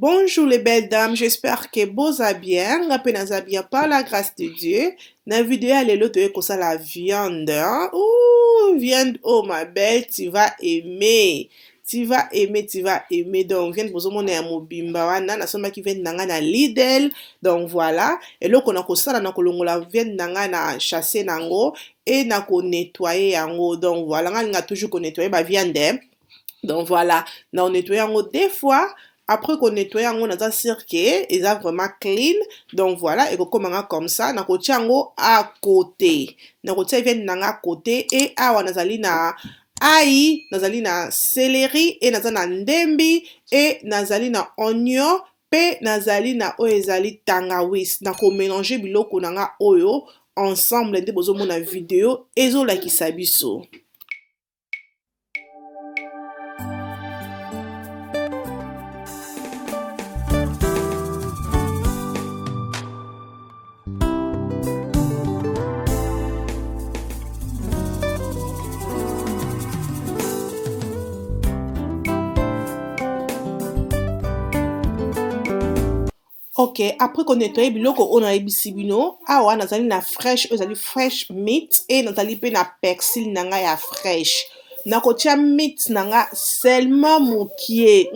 Bonjour les belles dames, j'espère que vous allez bien. Rappelez-nous bien par la grâce de Dieu. Dans la vidéo, elle est comme ça la viande. Hein? Ouh, viande, oh ma belle, tu vas aimer. Tu vas aimer, tu vas aimer. Donc, viande pour mon à Mobimba wana, na soma qui vient nanga na Lidl. Donc voilà. Et là, on a comme ça, na kolongo la viande nanga na chasser nango et na ko nettoyer yango. Donc voilà, on a toujours ko nettoyer ba viande. Donc voilà, on nettoie yango deux fois. Après qu'on nettoie yango, on a sûr que ils a vraiment clean. Donc voilà, et comme comme ça, na ko yango à côté. Na ko tia vient nanga à côté et awa nazali na aïe, nazali na céleri et nazali na ndembi et nazali na oignon pe nazali na oyo ezali tangawizi. Na ko mélanger biloko nanga oyo ensemble nde bozo mona vidéo ezolakisa biso. Ok, après qu'on nettoie biloko on a ebisibino, awa nazali na fresh, nazali fresh meat et nazali pe na persil nanga ya fresh. Nakotia meat nanga seulement mokie.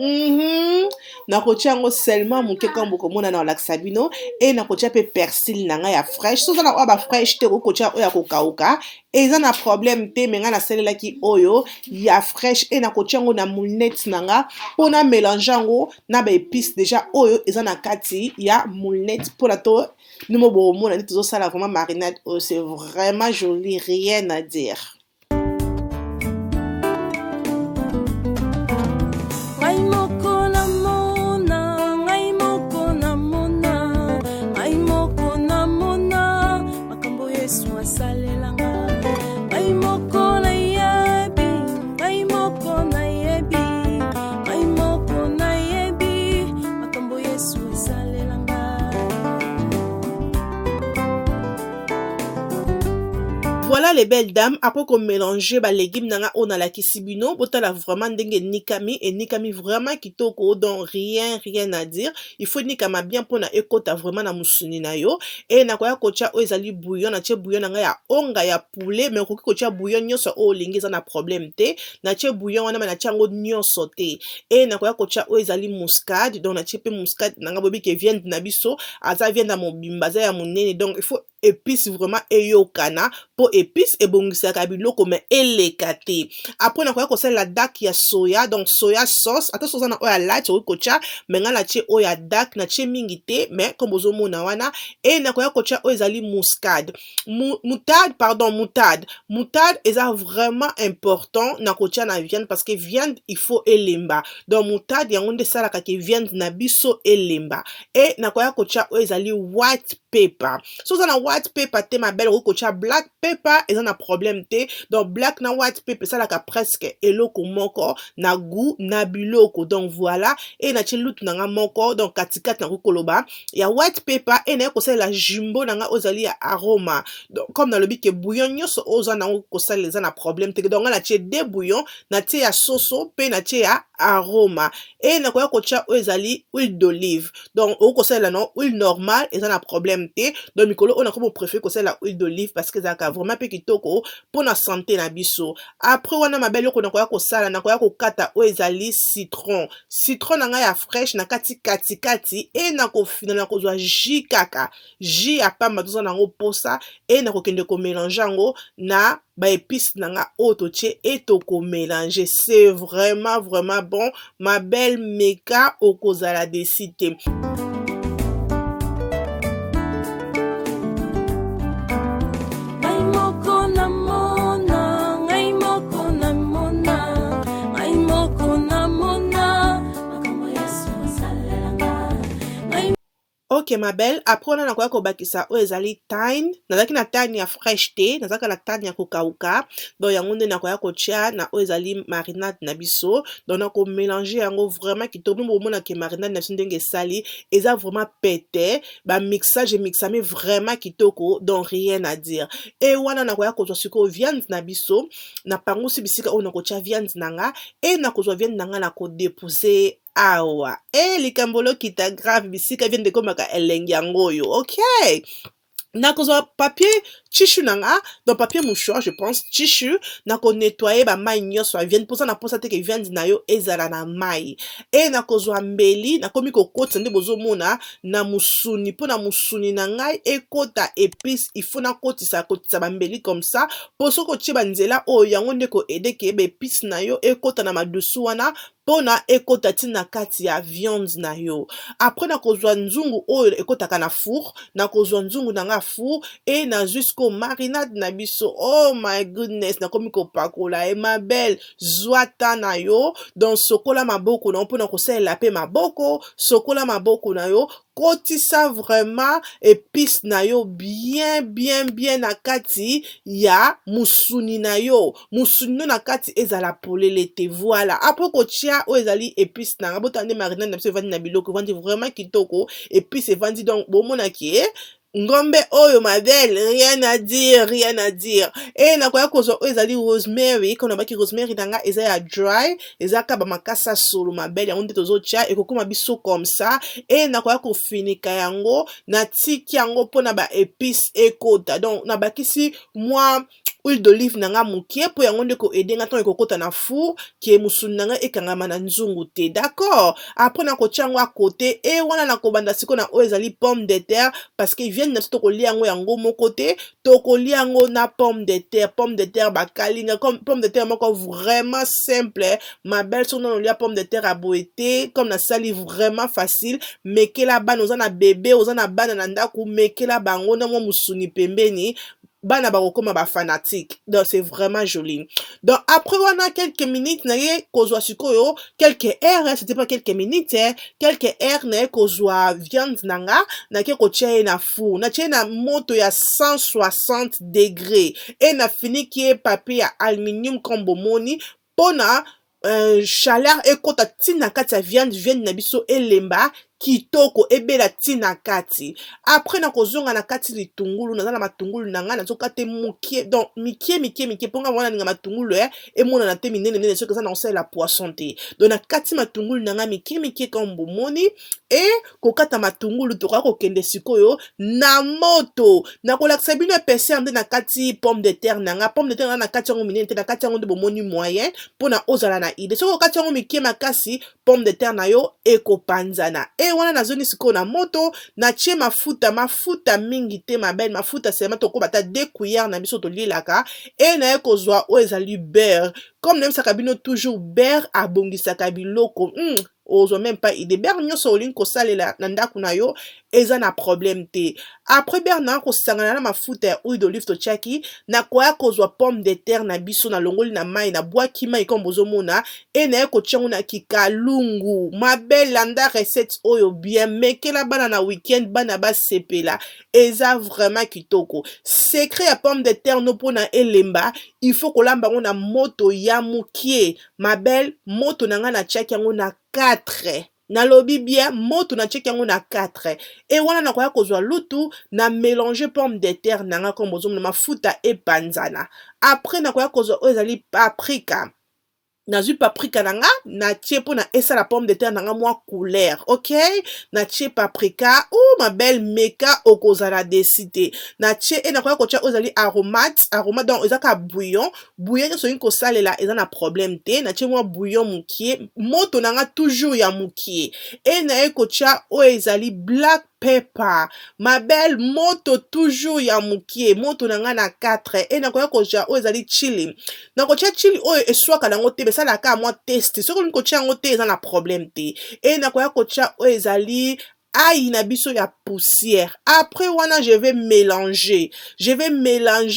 Nakotia ngo seulement mokie comme bokomona na laksabino et nakotia pe persil nanga ya fresh. So na ba fresh te kokotia oya kokauka. Eza na problème te menga na selela ki oyo ya fresh et nakotia ngo na moulnette nanga pona mélanger ngo na ba épices déjà oyo eza na kati ya moulnette pour la to numo bo mona ni tozo sala vraiment marinade oh, c'est vraiment joli, rien à dire. Voilà les belles dames, après qu'on mélange les légumes nanga on a la kisibino, botala vraiment ndenge nikami et nikami vraiment kitoko donc rien à dire. Il faut nikama bien pour na ekota vraiment na musuni na yo et na koya kocha o ezali bouillon na tie bouillon nanga ya onga ya poulet mais ko kocha bouillon nyonso o lingi za na problème te na tie bouillon wana na tie ngo nyonso te et na koya kocha o ezali muscade donc na tie pe muscade nanga bobi ke viande na biso aza viande na mobimba za ya munene donc il faut épice vraiment eyokana po épice ebongisaka biloko mais elekate. Après na koya kosala la dak ya soya donc soya sauce ata soza na oya light o kocha menga na tie oya dak na tie mingi te mais comme bozo mona wana et na koya kocha o ezali muscade moutarde eza vraiment important na kocha na viande parce que viande il faut elemba donc moutarde yango nde salaka ke viande na biso elemba et na koya kocha o ezali white pepper. So ça na white pepper te ma belle kocha black pepper eza na problème te donc black na white pepper ça la ka presque eloko moko na goût na biloko donc voilà et na chilutu nanga moko donc katikat na koloba ya white pepper et na ko la jumbo nanga ozali ya aroma donc comme dans le bic bouillon nyonso oza na ko sala eza na problème te donc na tie deux bouillon na tie ya soso pe na tie ya aroma et na koya kocha ezali huile d'olive donc o ko sala non huile normale eza na problème te donc mikolo on a comme préféré ko sala huile d'olive parce que ça ka vraiment pe kitoko pour na santé na biso. Après wana mabele yoko na koya ko sala na koya ko kata o ezali citron nanga ya fresh na kati et na ko fina na ko zwa jus kaka jus ya pamba toza nango posa et na ko kende ko mélanger ngo na ba épice nanga otoche et toko mélanger c'est vraiment bon ma belle meka okozala décide. Ok ma belle, après on a quoi ko bakisa o ezali thyme, nazaki na thyme ya fresh te, nazaka na thyme ya kokauka, donc yango nde na koya ko tia na o ezali marinade na biso, donc na ko mélanger yango vraiment kitoko mo mona ke marinade na biso ndenge sali, eza vraiment pété, ba mixage mixame vraiment kitoko, donc rien à dire. Et wana na koya ko zwa siko viande na biso, na pango si bisika o na ko tia viande nanga, et na ko zwa viande nanga na ko déposer awa likambolo kita grave bisika vient de komaka elengi yango oyo okay nakozwa papier tissu nanga donc papier mouchoir je pense tissu nako nettoyer ba mai nyonso avienne pour ça na posa te ke viande na yo ezala na mai e nakozwa mbeli nakomi kokotisa nde bozomona na musuni mpo na musuni na ngai ekota épice il faut nakotisa ba mbeli comme ça po soki otie banzela oyo yango nde koede ke ba épice na yo ekota na madusu wana pona ekota ti na kati ya viande na yo après nakozwa nzungu oyo ekotaka na four nakozwa nzungu nanga four et na jusqu'au marinade na biso oh my goodness nakomi kopakola ma belle zwata na yo donc sokola maboko na yo mpona kosalela pe maboko sokola maboko na yo kotisa vraiment épice na yo bien na kati ya musuni na yo musuni no na kati ezala polele te voilà après kotia oyo ezali épice na nga botande marinade na biso evandi na biloko evandi vraiment kitoko épice evandi donc bomonaki ngombe oyo ma belle rien à dire et nakoya kozwa oyo ezali rosemary kona baki rosemary nanga eza ya dry eza ka ba makasa solo ma belle yango nde tozotia ekokoma biso comme ça et nakoya kofinika yango na tiki yango mpona ba épice ekota donc nabakisi mwa huile d'olive nanga mokie po yango nde koede nga ntango ekokota na four ke musuni nanga ekangama na nzungu te d'accord après nakotia yango à côté e wana nakobanda siko na oyo ezali pomme de terre parce que viande na biso tokolia yango moko te tokolia yango na pomme de terre bakalinga comme pomme de terre moko vraiment simple ma belle soki nano olia pomme de terre aboye te comme nasali vraiment facile mekela bana oza na bebe oza na bana na ndako mekela bango na mwa musuni pembeni bana bakokoma ba fanatique donc c'est vraiment joli donc après wana quelques minutes na ye kozwa sikoyo quelques heures c'était pas quelques minutes quelques heures na ye kozwa viande nanga na ke kotia ye na four na tia na moto ya 160 degrés et na fini ki papier ya aluminium comme bomoni pona chaleur ekota tina kati ya viande na biso elemba kitoko ebela tina kati après nakozonga na kati litungulu naza na matungulu nanga nazokate mokie donc mikie ponga wana ninga matungulu emona na te minene soki eza na kosalela poisson te donc na kati matungulu nanga mikie comme bomoni e kokata matungulu tokoka kokende sikoyo na moto nakolakisa bino épaisseur nde na kati pomme de terre nanga na kati yango minene te na kati yango nde bomoni moyen mpona ozala na idée soki okati yango mikie makasi pomme de terre na yo ekopanzana e wana nazoni sikoyo na moto natie mafuta mingi te ma belle mafuta seulement tokoba ta 2 cuillères na biso tolielaka e na ye kozwa oyo ezali beurre comme nayebisaka bino toujours beurre abongisaka biloko ozwa même pas idée beurre nyonso olingi kosalela na ndako na yo eza na problème te après beurre nanga kosangana na mafuta ya huile d'olive totiaki nakoya kozwa pomme de terre na biso na longoli na mai na bwaki mai comme bozomona e na ye kotia yango na kikalungu ma belle landa recette oyo bien mekela bana na weekend bana basepela eza vraiment kitoko secret ya pomme de terre no mpona elemba il faut kolamba yango na moto ya mokie ma belle moto nanga natiaki yango na 4 nalobi bien moto natiaki yango na 4 e wana nakoya kozwa lutu na mélanger pomme de terre nanga comme bozomona mafuta epanzana après nakoya kozwa oyo ezali paprika nazwi paprika nanga natie mpona esala pomme de terre nanga mwa couleur ok natie paprika ma belle meka okozala desi te natie e nakoya kotia oyo ezali aromate donc eza ka bouillon nyonso olingi kosalela eza na problème te natie mwa bouillon mokie moto nanga toujours ya mokie e naye kotia oyo ezali black pepper ma belle moto toujours ya mokie moto nanga na 4 e nakoya kotia oyo ezali chili nakotia chili oyo eswaka nango te besalaka mwa teste soki olingi kotia yango te eza na problème te e nakoya kotia oyo ezali ail na biso ya poussière après wana je vais mélanger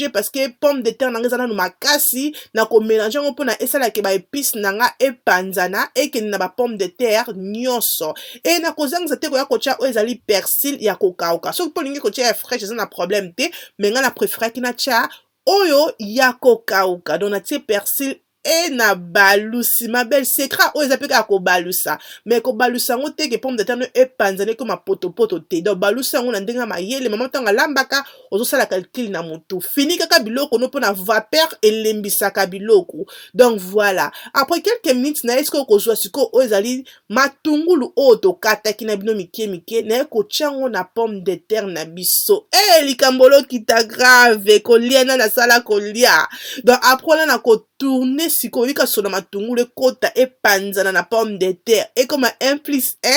parce que pomme de terre nanga eza nanu makasi nakomélange yango mpona esalaka ba épice nanga epanzana ekende na ba pomme de terre nyonso e nakozangisa te koya kotia oyo ezali persil ya kokauka soki mpo olingi kotia ya fraîche eza na problème te me nga na préféraki natia oyo ya kokauka donc natie persil e na balusi ma belle secret oyo eza pe kaka kobalusa mais kobalusa yango te ke pomme de terre no epanzani koma potopoto te donc balusa yango na ndenge ya mayele mama ntango alambaka ozosala calcul na motu fini kaka biloko no mpona vapeur elembisaka biloko donc voilà après quelques minutes na ye sikoyo kozwa sikoyo oyo ezali matungulu oyo tokataki na bino mike mike na ye kotia yango na pomme de terre na biso likambo lokita grave kolia na nasala kolia donc après wana na kotourne sikoyo yika sona matungulu ekota epanzana na pomme de terre ekoma 1 plus 1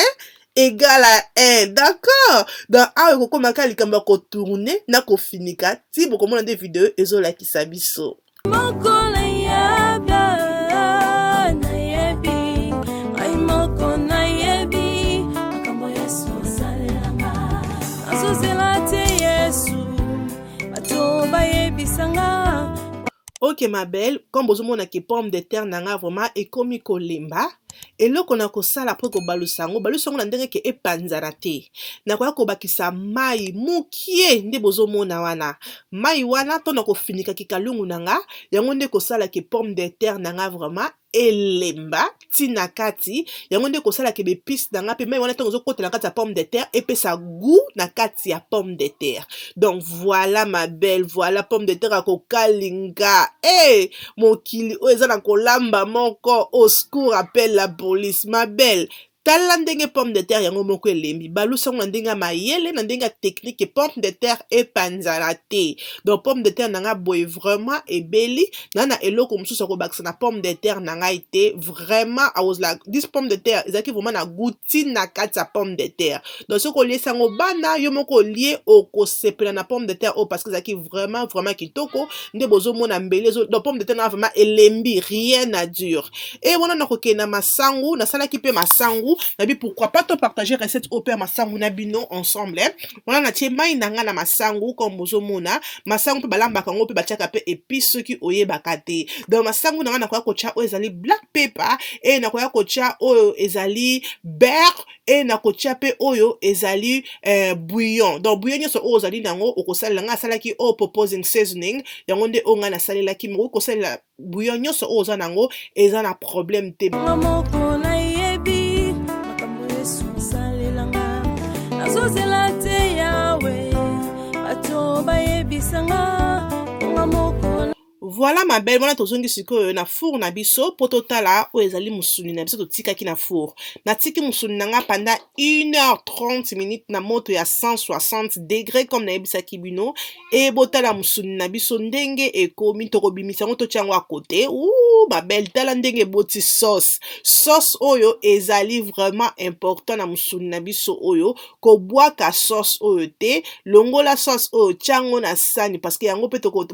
égale à 1, d'accord? Donc, awa kokomaka likambo ya kotourne na kofinika ti bokomona nde video ezolakisa biso. Ok ma belle, comme bozomona ki pomme de terre nanga vraiment ekomi kolemba eloko na kosala après kobalusa yango balusa yango na ndenge ke epanzana te nakoya kobakisa mai mukie nde bozomona wana mai wana to na kofinika kikalungu nanga yango nde kosala ke pomme de terre nanga vraiment elemba tina kati yango nde kosala ke bepice nanga pe mai wana ntango ozokotela kati ya pomme de terre epesa goût na kati ya pomme de terre donc voilà ma belle voilà pomme de terre akokalinga mokili oyo eza na kolamba moko au secours appelle la police ma belle tala ndenge pomme de terre yango moko elembi balusa yango na ndenge ya mayele na ndenge ya technique pomme de terre epanzana te donc pomme de terre nanga boye vraiment ebeli na eloko mosusu akobakisa na pomme de terre nanga ite vraiment I was like this pomme de terre ezalaki vraiment na gouti na kati ya pomme de terre donc soki oliesa yango bana yo moko olie okosepela na pomme de terre parce que ezalaki vraiment kitoko nde bozomona mbeli donc pomme de terre nanga vraiment elembi rien à dire et wana nakokende na masangu nasalaki pe masangu nabi pourquoi pas te partager recette au père masangu na bino ensemble wana na tie mai nanga na masangu comme bozomona masangu pe balambaka ngo pe batiaka pe épice soki oyebaka te donc masangu nanga nakoya kotia oyo ezali black pepper et nakoya kotia oyo ezali beurre et nakotia pe oyo ezali bouillon donc bouillon nyonso oyo ozali nango okosalela nga asalaki oyo proposing seasoning yango nde oyo nga nasalelaki moko kosalela bouillon nyonso oyo oza nango eza na problème te Voilà ma belle, wana tozongi sikoyo na four na biso po totala oyo ezali musuni na biso totikaki na four. Natiki musuni nanga pendant 1h30 minutes na moto ya 160 degrés comme na yebisaki bino et botala musuni na biso ndenge ekomi tokobimisa ngo totia ngo à côté. Ma belle tala ndenge boti sauce. Sauce oyo ezali vraiment important na musuni na biso oyo ko boaka sauce oyo te longola sauce oyo tiango na sani parce que yango pe toko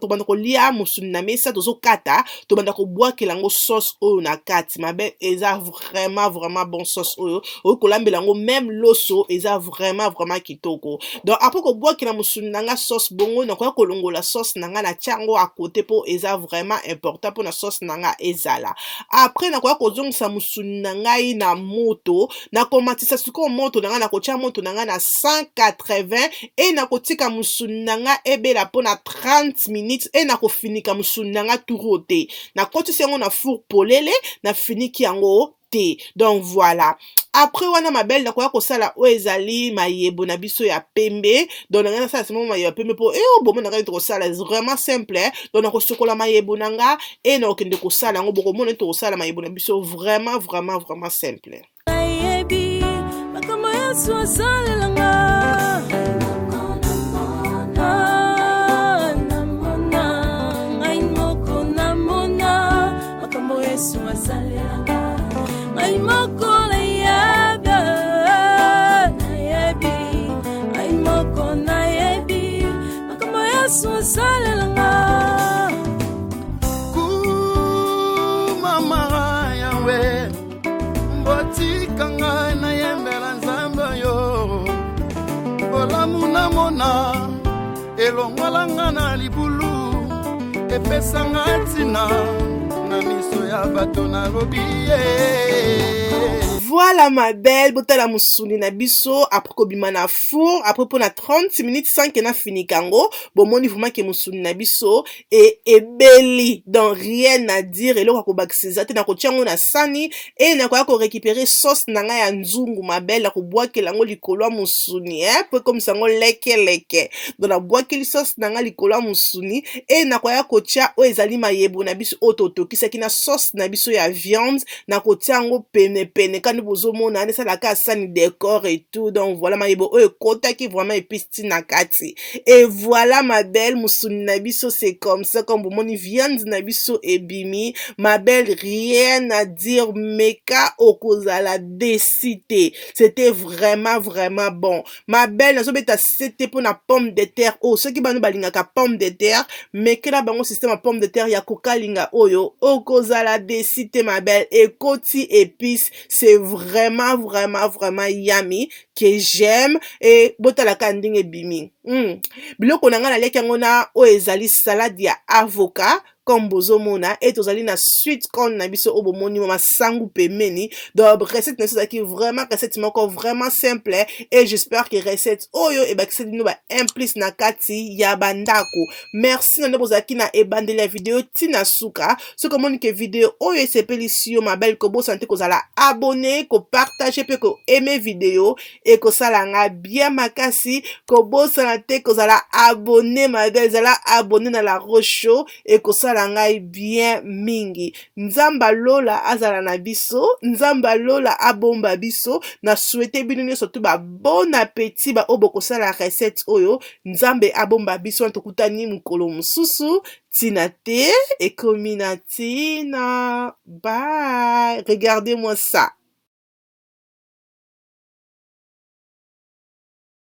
banda ko lia musuni na mesa tozokata to banda ko boakela ngo sauce oyo na kati ma belle eza vraiment bon sauce oyo kolambela ngo même loso eza vraiment kitoko donc après ko boakela musuni nanga sauce bongo na ko kolongola sauce nanga na tiango à côté po eza vraiment important pour na sauce nanga ezala après na ko kozongisa musuni nanga na moto na komatisa siko moto nanga na kotia moto nanga na 180 et na kotika musuni nanga ebela po na 30 minutes et na kofinika musuni nanga turo te na kotisi yango na four polele na finiki yango te donc voilà après wana ma belle nakoya kosala oyo ezali mayebo na biso ya pembe donc nanga nasala simo mayebo ya pembe po bomo nanga tokosala vraiment simple donc nakosokola mayebo nanga et nakokende kosala yango bokomona tokosala mayebo na biso vraiment simple elongolanga na libulu epesanga tina na miso ya bato na lobi Voilà ma belle, botala musuni na biso, après kobima na four, après pour na 30 minutes sans que na fini kango, bon moni vraiment que musuni na biso, et ebeli, donc rien à dire, et là, ko bakisiza, te na ko tiango na sani, et na ko récupérer sauce nanga ya nzungu ma belle, la ko boake lango likolo ya musuni, peu comme ça, ngo leke, donc na boake li sauce nanga likolo ya musuni, et na ko tia o ezali mayebo na biso ototo, ki saki na sauce na biso ya viande, na ko tiango pene, quand nous bozomona ça la sani décor et tout, donc voilà mayebo o ekota qui vraiment épice na kati. Et voilà ma belle, musuni na biso c'est comme ça, comme bomoni viande na biso ebimi, ma belle, rien à dire, meka okozala décité, c'était vraiment bon. Ma belle, nazo beta c'était pour na pomme de terre, oh ceux qui banu balingaka pomme de terre, mekela bango système à pomme de terre ya kokalinga oyo okozala décité ma belle, et koti épice, c'est vraiment yummy que j'aime, et botala kanding ebimi. Biloko nanga na leki yango na o ezali salade ya avocat comme bozomona, et tozali na sweet corn na biso o bomoni mama sangu pemeni. Donc recette na biso qui vraiment recette moko vraiment simple, et j'espère que recette oyo e bakise dino ba implice na kati ya bandako. Merci na bozaki na ebandeli la vidéo tina suka. Ce comme que vidéo oyo sepeli si yo ma belle, ko bo santé kozala abonné, ko partager pe ko aimer vidéo, et ko sala nga bien makasi, ko bo santé kozala abonné ma belle, zala abonné na la rocho, et ko sala ngai bien mingi. Nzamba lola azala na biso, nzamba lola abomba biso, na souhaité bino surtout ba bon appétit ba oboko sala recette oyo, nzambe abomba biso ntokutani mukolo mususu, tina te, et kominatina. Bye. Regardez-moi ça.